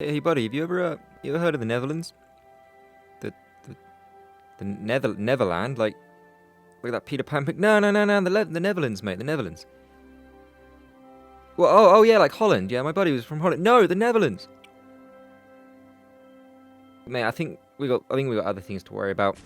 Hey buddy, have you ever heard of the Netherlands? The the, the Netherland, like that Peter Pan pic? No, the Netherlands, mate, the Netherlands. Well, oh yeah, like Holland. Yeah, my buddy was from Holland. No, the Netherlands. Mate, I think we got other things to worry about.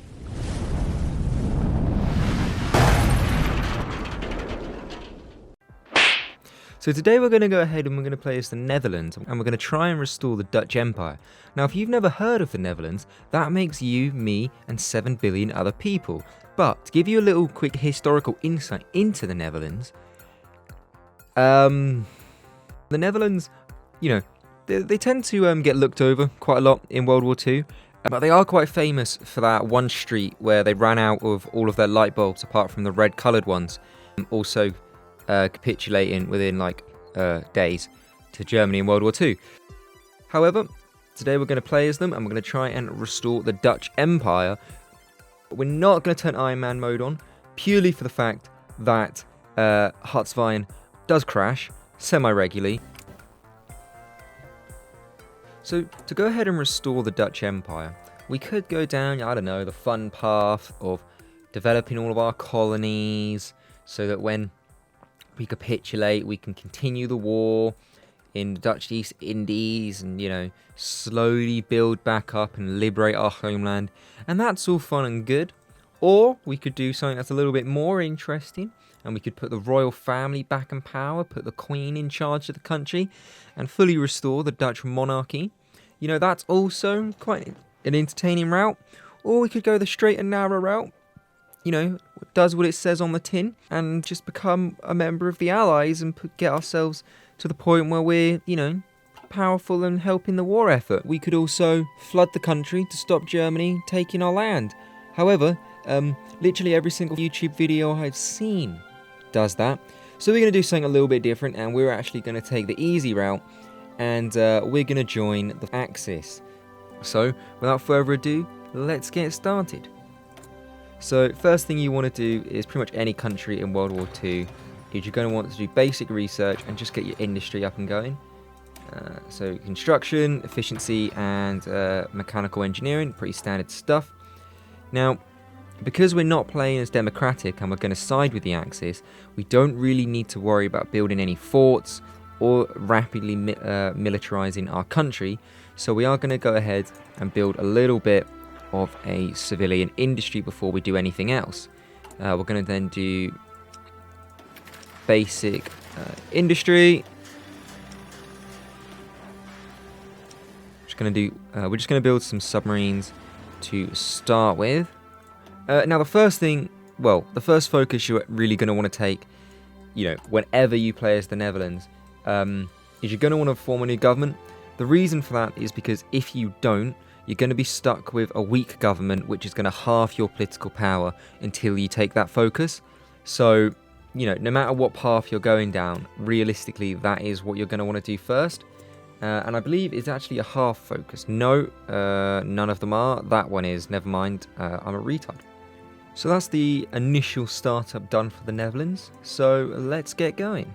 So today we're going to go ahead and we're going to play as the Netherlands, and we're going to try and restore the Dutch Empire. Now, if you've never heard of the Netherlands, that makes you, me, and 7 billion other people. But to give you a little quick historical insight into the Netherlands, the Netherlands, you know, they tend to get looked over quite a lot in World War II, but they are quite famous for that one street where they ran out of all of their light bulbs apart from the red coloured ones. Also capitulating within days to Germany in World War II. However, today we're going to play as them and we're going to try and restore the Dutch Empire. We're not going to turn Iron Man mode on, purely for the fact that Hartzwein does crash semi-regularly. So to go ahead and restore the Dutch Empire, we could go down, I don't know, the fun path of developing all of our colonies so that when we capitulate, we can continue the war in the Dutch East Indies and, slowly build back up and liberate our homeland. And that's all fun and good. Or we could do something that's a little bit more interesting and we could put the royal family back in power, put the Queen in charge of the country and fully restore the Dutch monarchy. That's also quite an entertaining route. Or we could go the straight and narrow route. Does what it says on the tin and just become a member of the Allies and get ourselves to the point where we're, powerful and helping the war effort. We could also flood the country to stop Germany taking our land. However, literally every single YouTube video I've seen does that. So we're going to do something a little bit different and we're actually going to take the easy route and we're going to join the Axis. So without further ado, let's get started. So first thing you want to do is pretty much any country in World War II is you're going to want to do basic research and just get your industry up and going. So construction, efficiency and mechanical engineering, pretty standard stuff. Now, because we're not playing as democratic and we're going to side with the Axis, we don't really need to worry about building any forts or rapidly militarizing our country. So we are going to go ahead and build a little bit of a civilian industry before we do anything else. We're going to then do basic industry. We're just going to build some submarines to start with. Now the first focus you're really going to want to take, whenever you play as the Netherlands, is you're going to want to form a new government. The reason for that is because if you don't, you're going to be stuck with a weak government, which is going to halve your political power until you take that focus. So, no matter what path you're going down, realistically, that is what you're going to want to do first. And I believe it's actually a half focus. No, none of them are. That one is. Never mind. I'm a retard. So that's the initial startup done for the Netherlands. So let's get going.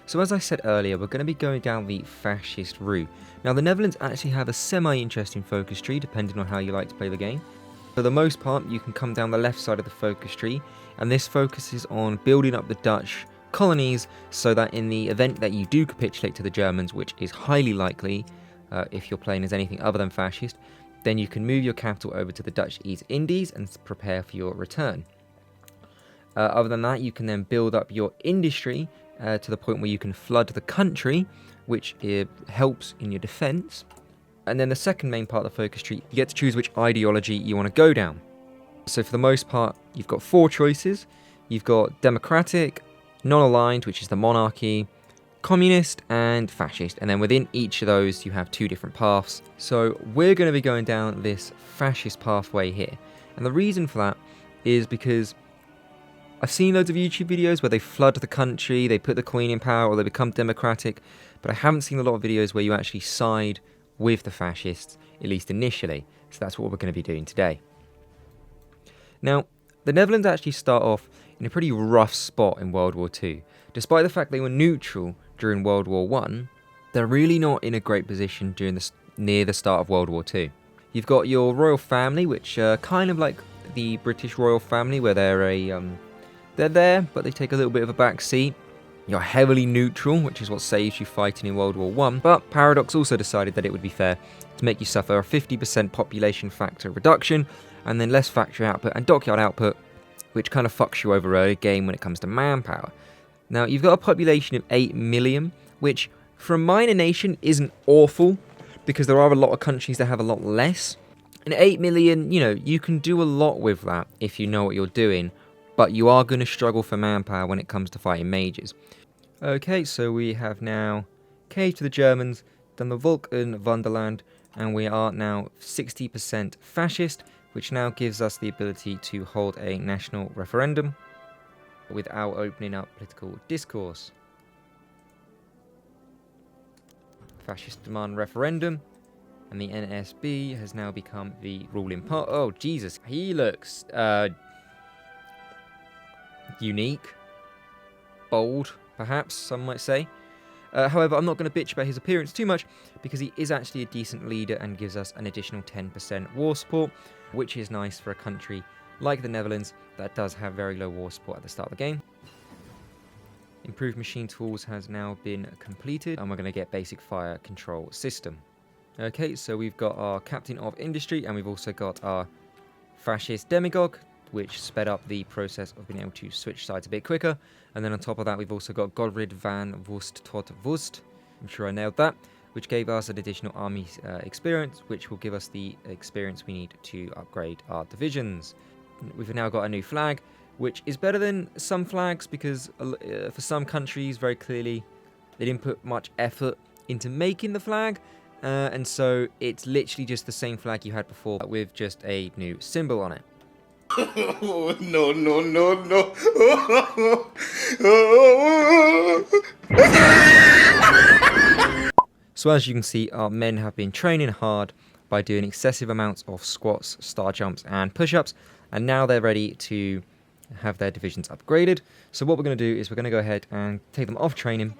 So as I said earlier, we're going to be going down the fascist route. Now the Netherlands actually have a semi-interesting focus tree depending on how you like to play the game. For the most part, you can come down the left side of the focus tree, and this focuses on building up the Dutch colonies so that in the event that you do capitulate to the Germans, which is highly likely if you're playing as anything other than fascist, then you can move your capital over to the Dutch East Indies and prepare for your return. Other than that, you can then build up your industry to the point where you can flood the country, which helps in your defense. And then the second main part of the focus tree, you get to choose which ideology you want to go down. So for the most part, you've got 4 choices. You've got democratic, non-aligned, which is the monarchy, communist, and fascist. And then within each of those, you have 2 different paths. So we're going to be going down this fascist pathway here. And the reason for that is because I've seen loads of YouTube videos where they flood the country, they put the Queen in power, or they become democratic, but I haven't seen a lot of videos where you actually side with the fascists, at least initially. So that's what we're going to be doing today. Now, the Netherlands actually start off in a pretty rough spot in World War II. Despite the fact they were neutral during World War I, they're really not in a great position near the start of World War II. You've got your royal family, which are kind of like the British royal family, where they're there, but they take a little bit of a back seat. You're heavily neutral, which is what saves you fighting in World War I. But Paradox also decided that it would be fair to make you suffer a 50% population factor reduction, and then less factory output and dockyard output, which kind of fucks you over early game when it comes to manpower. Now, you've got a population of 8 million, which for a minor nation isn't awful, because there are a lot of countries that have a lot less. And 8 million, you can do a lot with that if you know what you're doing, but you are going to struggle for manpower when it comes to fighting mages. Okay, so we have now caved to the Germans, done the Vulcan Wunderland, and we are now 60% fascist, which now gives us the ability to hold a national referendum without opening up political discourse. Fascist demand referendum, and the NSB has now become the ruling part. Oh, Jesus, he looks unique, bold, perhaps some might say. However, I'm not going to bitch about his appearance too much, because he is actually a decent leader and gives us an additional 10% war support, which is nice for a country like the Netherlands that does have very low war support at the start of the game. Improved machine tools has now been completed, and we're going to get basic fire control system. Okay, so we've got our captain of industry, and we've also got our fascist demagogue, which sped up the process of being able to switch sides a bit quicker. And then on top of that, we've also got Godred van Woest tot Woest. I'm sure I nailed that, which gave us an additional army experience, which will give us the experience we need to upgrade our divisions. We've now got a new flag, which is better than some flags, because for some countries, very clearly, they didn't put much effort into making the flag. And so it's literally just the same flag you had before, but with just a new symbol on it. Oh, no, no, no, no. So as you can see, our men have been training hard by doing excessive amounts of squats, star jumps, and push-ups, and now they're ready to have their divisions upgraded. So what we're going to do is we're going to go ahead and take them off training,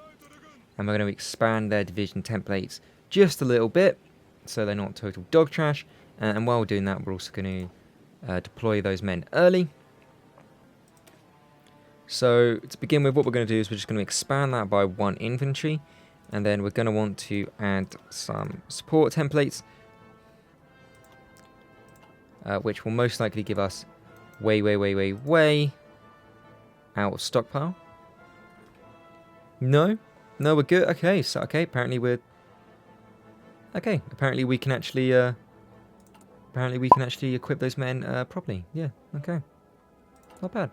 and we're going to expand their division templates just a little bit, so they're not total dog trash. And while we're doing that, we're also going to deploy those men early. So to begin with, what we're going to do is we're just going to expand that by 1 infantry, and then we're going to want to add some support templates, which will most likely give us way out of stockpile. No, we're good. Okay, so apparently we can actually equip those men properly. Yeah, okay. Not bad.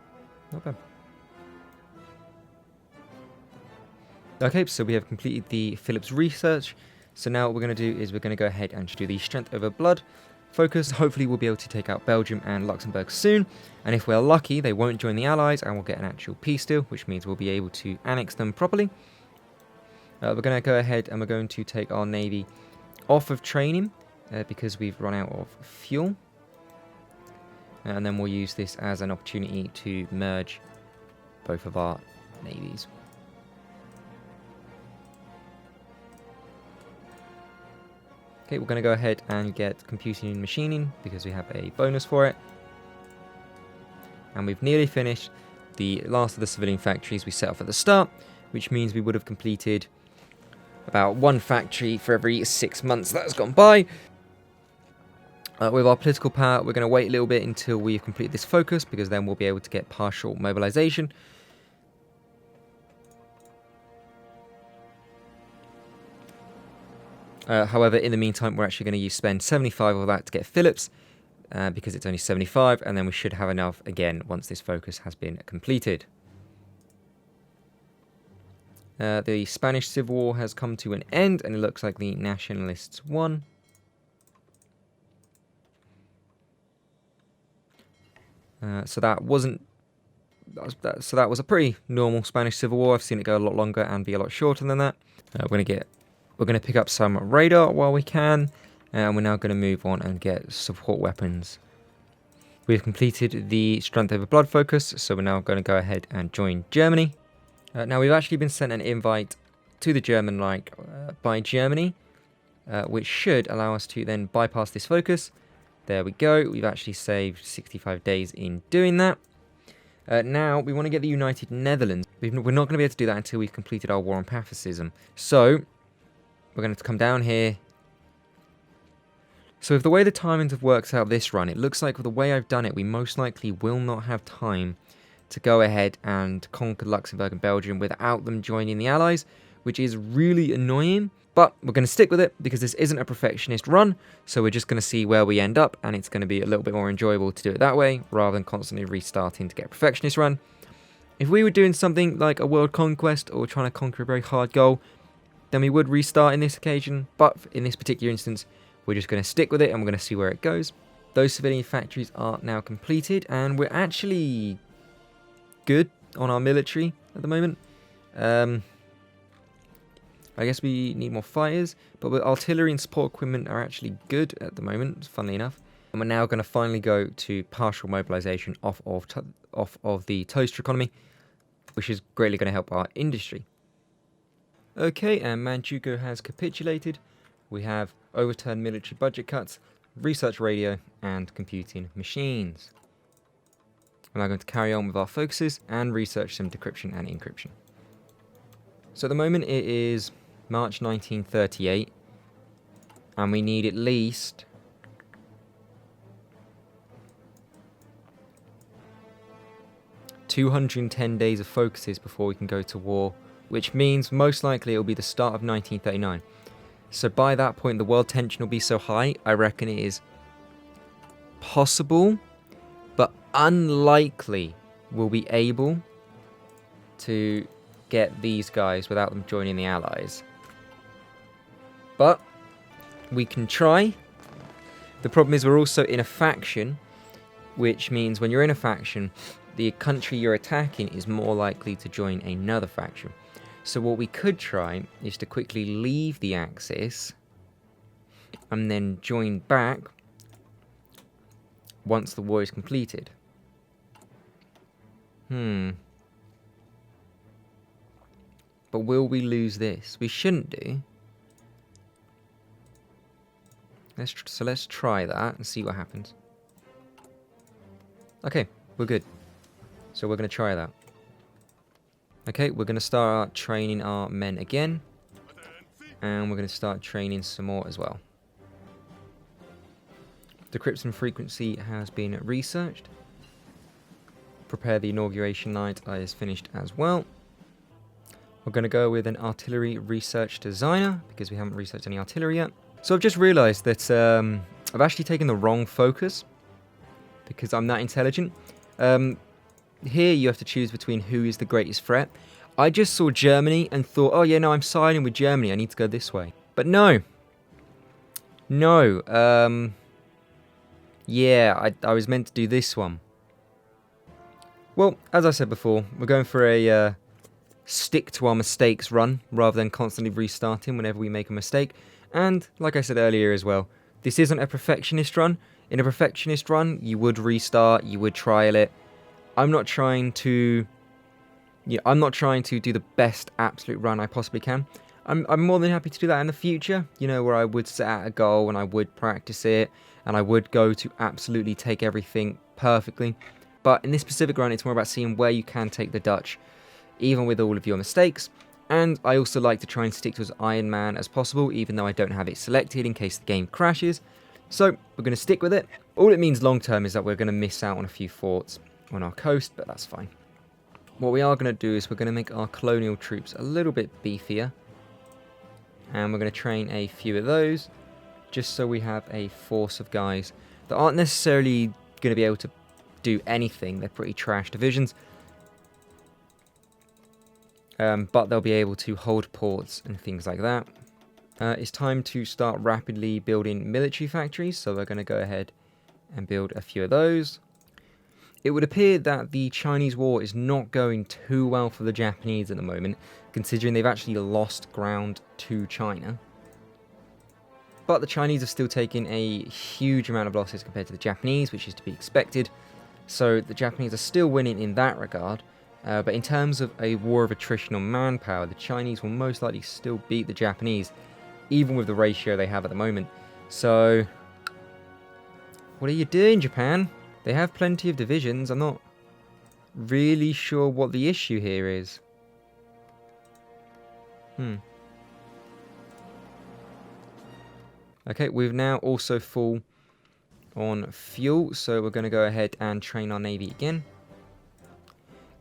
Okay, so we have completed the Phillips research. So now what we're going to do is we're going to go ahead and do the strength over blood focus. Hopefully we'll be able to take out Belgium and Luxembourg soon. And if we're lucky, they won't join the Allies and we'll get an actual peace deal, which means we'll be able to annex them properly. We're going to go ahead and we're going to take our navy off of training because we've run out of fuel. And then we'll use this as an opportunity to merge both of our navies. Okay, we're going to go ahead and get computing and machining because we have a bonus for it. And we've nearly finished the last of the civilian factories we set off at the start, which means we would have completed about 1 factory for every 6 months that has gone by. With our political power, we're going to wait a little bit until we've completed this focus, because then we'll be able to get partial mobilization. However, in the meantime, we're actually going to spend 75 of that to get Phillips, because it's only 75, and then we should have enough again once this focus has been completed. The Spanish Civil War has come to an end, and it looks like the Nationalists won. So that was a pretty normal Spanish Civil War. I've seen it go a lot longer and be a lot shorter than that. We're going to pick up some radar while we can, and we're now going to move on and get support weapons. We've completed the strength over blood focus, so we're now going to go ahead and join Germany. Now we've actually been sent an invite to the German Reich by Germany, which should allow us to then bypass this focus. There we go. We've actually saved 65 days in doing that. Now, we want to get the United Netherlands. We're not going to be able to do that until we've completed our war on pacifism. So, we're going to come down here. So, if the way the timings have worked out this run, it looks like with the way I've done it, we most likely will not have time to go ahead and conquer Luxembourg and Belgium without them joining the Allies, which is really annoying. But we're going to stick with it because this isn't a perfectionist run, so we're just going to see where we end up, and it's going to be a little bit more enjoyable to do it that way, rather than constantly restarting to get a perfectionist run. If we were doing something like a world conquest or trying to conquer a very hard goal, then we would restart in this occasion, but in this particular instance, we're just going to stick with it, and we're going to see where it goes. Those civilian factories are now completed, and we're actually good on our military at the moment. I guess we need more fighters, but with artillery and support equipment are actually good at the moment, funnily enough. And we're now going to finally go to partial mobilization off of the toaster economy, which is greatly going to help our industry. Okay, and Manchukuo has capitulated. We have overturned military budget cuts, research radio, and computing machines. We're now going to carry on with our focuses and research some decryption and encryption. So at the moment it is March 1938, and we need at least 210 days of focuses before we can go to war, which means most likely it will be the start of 1939. So by that point the world tension will be so high, I reckon it is possible, but unlikely we'll be able to get these guys without them joining the Allies. But we can try. The problem is we're also in a faction, which means when you're in a faction, the country you're attacking is more likely to join another faction. So what we could try is to quickly leave the Axis and then join back once the war is completed. But will we lose this? We shouldn't do. So let's try that and see what happens. Okay, we're good. So we're going to try that. Okay, we're going to start training our men again. And we're going to start training some more as well. Decryption frequency has been researched. Prepare the inauguration night is finished as well. We're going to go with an artillery research designer because we haven't researched any artillery yet. So I've just realised that I've actually taken the wrong focus because I'm that intelligent. Here you have to choose between who is the greatest threat. I just saw Germany and thought, oh yeah, no, I'm siding with Germany. I need to go this way. But no. No. Yeah, I was meant to do this one. Well, as I said before, we're going for a stick to our mistakes run rather than constantly restarting whenever we make a mistake. And like I said earlier as well, this isn't a perfectionist run. In a perfectionist run, you would restart, you would trial it. I'm not trying to do the best absolute run I possibly can. I'm more than happy to do that in the future, you know, where I would set out a goal and I would practice it and I would go to absolutely take everything perfectly. But in this specific run, it's more about seeing where you can take the Dutch, even with all of your mistakes. And I also like to try and stick to as Iron Man as possible, even though I don't have it selected in case the game crashes. So we're going to stick with it. All it means long term is that we're going to miss out on a few forts on our coast, but that's fine. What we are going to do is we're going to make our colonial troops a little bit beefier. And we're going to train a few of those, just so we have a force of guys that aren't necessarily going to be able to do anything. They're pretty trash divisions. But they'll be able to hold ports and things like that. It's time to start rapidly building military factories, so we're going to go ahead and build a few of those. It would appear that the Chinese war is not going too well for the Japanese at the moment, considering they've actually lost ground to China. But the Chinese have still taken a huge amount of losses compared to the Japanese, which is to be expected. So the Japanese are still winning in that regard. But in terms of a war of attrition on manpower, the Chinese will most likely still beat the Japanese, even with the ratio they have at the moment. So, what are you doing, Japan? They have plenty of divisions. I'm not really sure what the issue here is. Okay, we've now also full on fuel, so we're going to go ahead and train our navy again.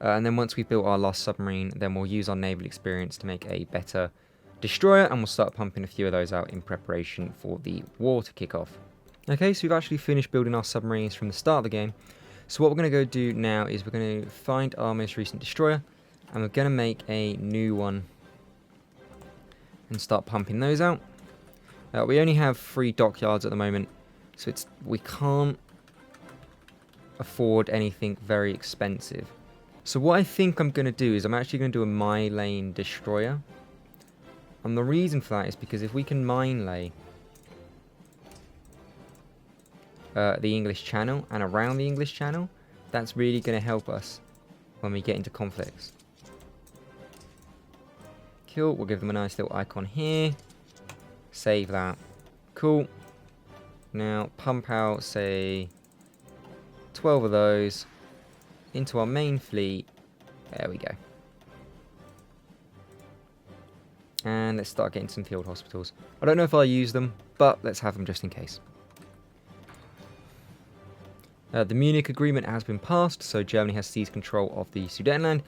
And then once we've built our last submarine, then we'll use our naval experience to make a better destroyer, and we'll start pumping a few of those out in preparation for the war to kick off. Okay, so we've actually finished building our submarines from the start of the game. So what we're going to go do now is we're going to find our most recent destroyer, and we're going to make a new one and start pumping those out. We only have 3 dockyards at the moment, so we can't afford anything very expensive. So what I think I'm going to do is I'm actually going to do a mine lane destroyer. And the reason for that is because if we can mine lay the English Channel and around the English Channel, that's really going to help us when we get into conflicts. Cool, we'll give them a nice little icon here. Save that. Cool. Now pump out, say, 12 of those into our main fleet. There we go. And let's start getting some field hospitals. I don't know if I'll use them, but let's have them just in case. The Munich Agreement has been passed, so Germany has seized control of the Sudetenland,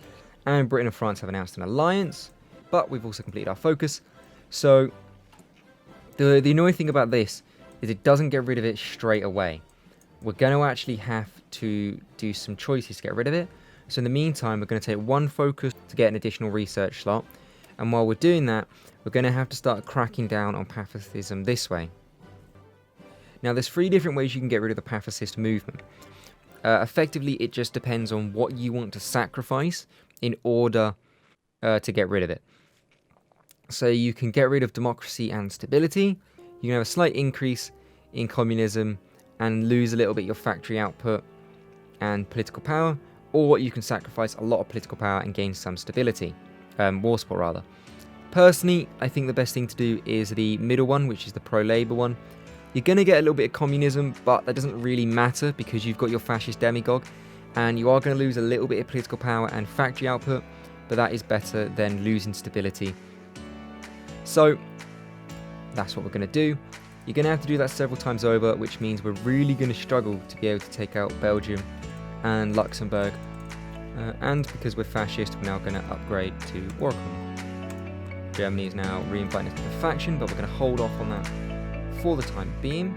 and Britain and France have announced an alliance, but we've also completed our focus. So the annoying thing about this is it doesn't get rid of it straight away. We're going to actually have to do some choices to get rid of it. So in the meantime, we're going to take 1 focus to get an additional research slot. And while we're doing that, we're going to have to start cracking down on pacifism this way. Now, there's 3 different ways you can get rid of the pacifist movement. Effectively, it just depends on what you want to sacrifice in order to get rid of it. So you can get rid of democracy and stability. You can have a slight increase in communism and lose a little bit of your factory output and political power. Or you can sacrifice a lot of political power and gain some stability. War support, rather. Personally, I think the best thing to do is the middle one, which is the pro-Labour one. You're going to get a little bit of communism, but that doesn't really matter because you've got your fascist demagogue, and you are going to lose a little bit of political power and factory output, but that is better than losing stability. So that's what we're going to do. You're going to have to do that several times over, which means we're really going to struggle to be able to take out Belgium and Luxembourg. And because we're fascist, we're now going to upgrade to war economy. Germany is now reinviting us to the faction, but we're going to hold off on that for the time being.